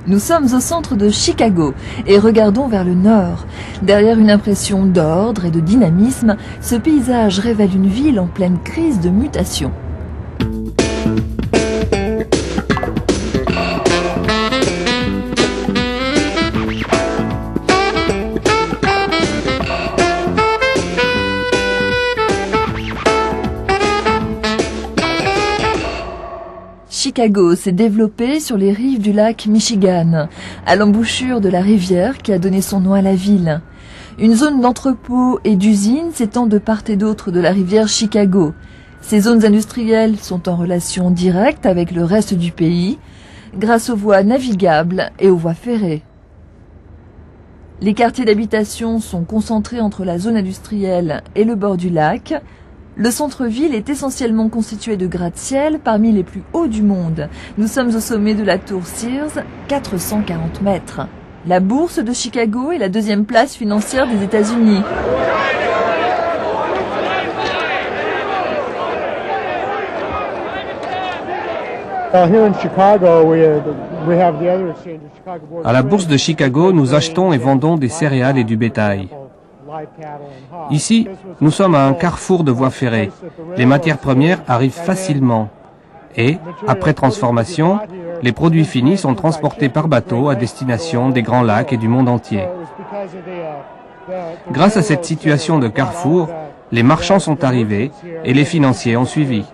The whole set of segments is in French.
Nous sommes au centre de Chicago et regardons vers le nord. Derrière une impression d'ordre et de dynamisme, ce paysage révèle une ville en pleine crise de mutation. Chicago s'est développé sur les rives du lac Michigan, à l'embouchure de la rivière qui a donné son nom à la ville. Une zone d'entrepôts et d'usines s'étend de part et d'autre de la rivière Chicago. Ces zones industrielles sont en relation directe avec le reste du pays, grâce aux voies navigables et aux voies ferrées. Les quartiers d'habitation sont concentrés entre la zone industrielle et le bord du lac. Le centre-ville est essentiellement constitué de gratte-ciel parmi les plus hauts du monde. Nous sommes au sommet de la tour Sears, 440 mètres. La bourse de Chicago est la deuxième place financière des États-Unis. À la bourse de Chicago, nous achetons et vendons des céréales et du bétail. Ici, nous sommes à un carrefour de voies ferrées. Les matières premières arrivent facilement et, après transformation, les produits finis sont transportés par bateau à destination des Grands Lacs et du monde entier. Grâce à cette situation de carrefour, les marchands sont arrivés et les financiers ont suivi.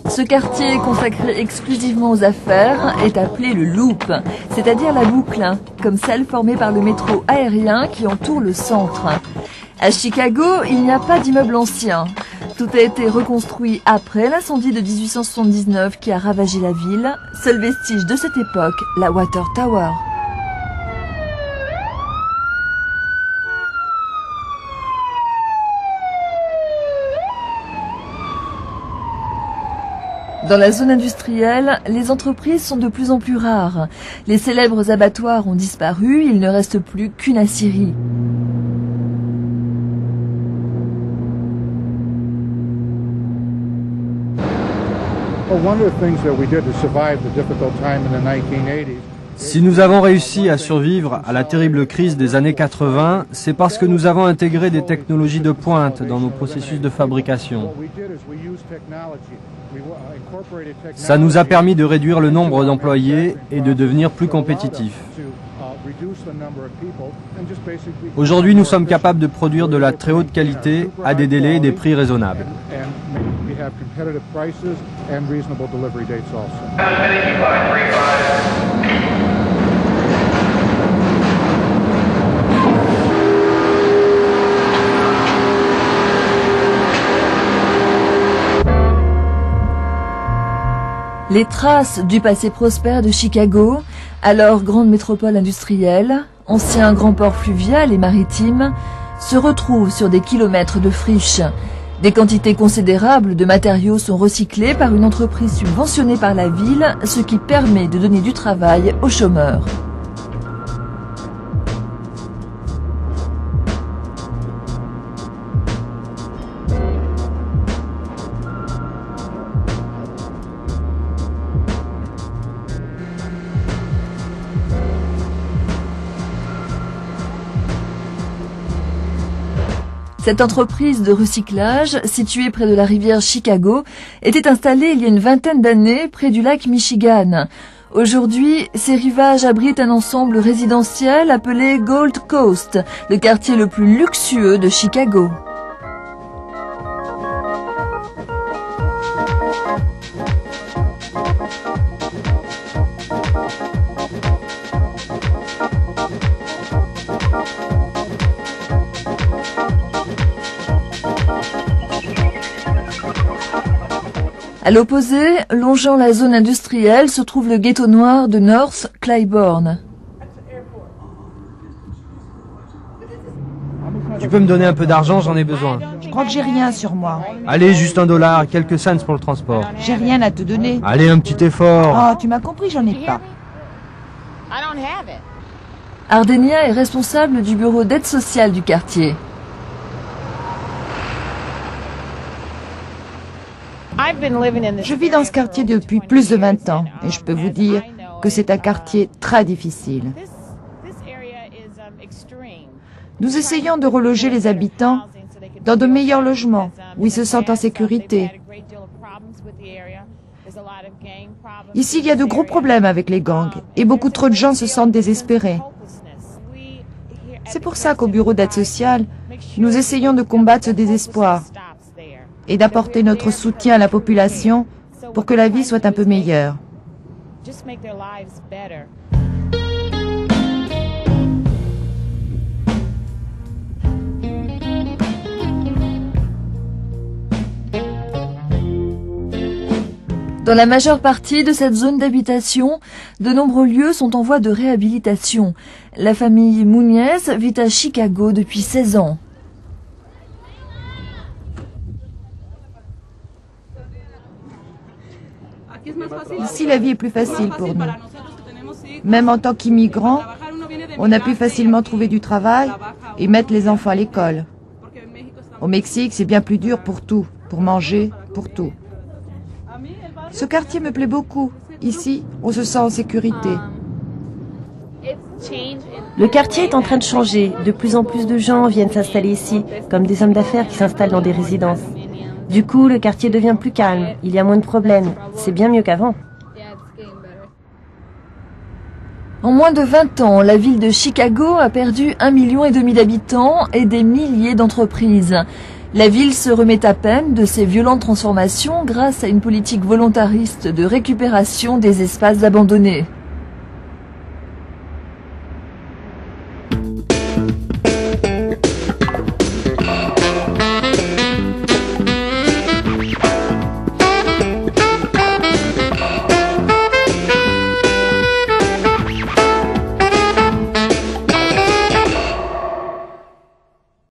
Ce quartier consacré exclusivement aux affaires est appelé le Loop, c'est-à-dire la boucle, comme celle formée par le métro aérien qui entoure le centre. À Chicago, il n'y a pas d'immeuble ancien. Tout a été reconstruit après l'incendie de 1879 qui a ravagé la ville. Seul vestige de cette époque, la Water Tower. Dans la zone industrielle, les entreprises sont de plus en plus rares. Les célèbres abattoirs ont disparu, il ne reste plus qu'une aciérie. Si nous avons réussi à survivre à la terrible crise des années 80, c'est parce que nous avons intégré des technologies de pointe dans nos processus de fabrication. Ça nous a permis de réduire le nombre d'employés et de devenir plus compétitifs. Aujourd'hui, nous sommes capables de produire de la très haute qualité à des délais et des prix raisonnables. Les traces du passé prospère de Chicago, alors grande métropole industrielle, ancien grand port fluvial et maritime, se retrouvent sur des kilomètres de friches. Des quantités considérables de matériaux sont recyclés par une entreprise subventionnée par la ville, ce qui permet de donner du travail aux chômeurs. Cette entreprise de recyclage, située près de la rivière Chicago, était installée il y a une vingtaine d'années près du lac Michigan. Aujourd'hui, ces rivages abritent un ensemble résidentiel appelé Gold Coast, le quartier le plus luxueux de Chicago. À l'opposé, longeant la zone industrielle, se trouve le ghetto noir de North Claiborne. Tu peux me donner un peu d'argent, j'en ai besoin. Je crois que j'ai rien sur moi. Allez, juste $1, quelques cents pour le transport. J'ai rien à te donner. Allez, un petit effort. Oh, tu m'as compris, j'en ai pas. Ardenia est responsable du bureau d'aide sociale du quartier. Je vis dans ce quartier depuis plus de 20 ans et je peux vous dire que c'est un quartier très difficile. Nous essayons de reloger les habitants dans de meilleurs logements où ils se sentent en sécurité. Ici, il y a de gros problèmes avec les gangs et beaucoup trop de gens se sentent désespérés. C'est pour ça qu'au bureau d'aide sociale, nous essayons de combattre ce désespoir et d'apporter notre soutien à la population pour que la vie soit un peu meilleure. Dans la majeure partie de cette zone d'habitation, de nombreux lieux sont en voie de réhabilitation. La famille Muñez vit à Chicago depuis 16 ans. Ici, la vie est plus facile pour nous. Même en tant qu'immigrants, on a pu facilement trouver du travail et mettre les enfants à l'école. Au Mexique, c'est bien plus dur pour tout, pour manger, pour tout. Ce quartier me plaît beaucoup. Ici, on se sent en sécurité. Le quartier est en train de changer. De plus en plus de gens viennent s'installer ici, comme des hommes d'affaires qui s'installent dans des résidences. Du coup, le quartier devient plus calme. Il y a moins de problèmes. C'est bien mieux qu'avant. En moins de 20 ans, la ville de Chicago a perdu 1,5 million d'habitants et des milliers d'entreprises. La ville se remet à peine de ces violentes transformations grâce à une politique volontariste de récupération des espaces abandonnés.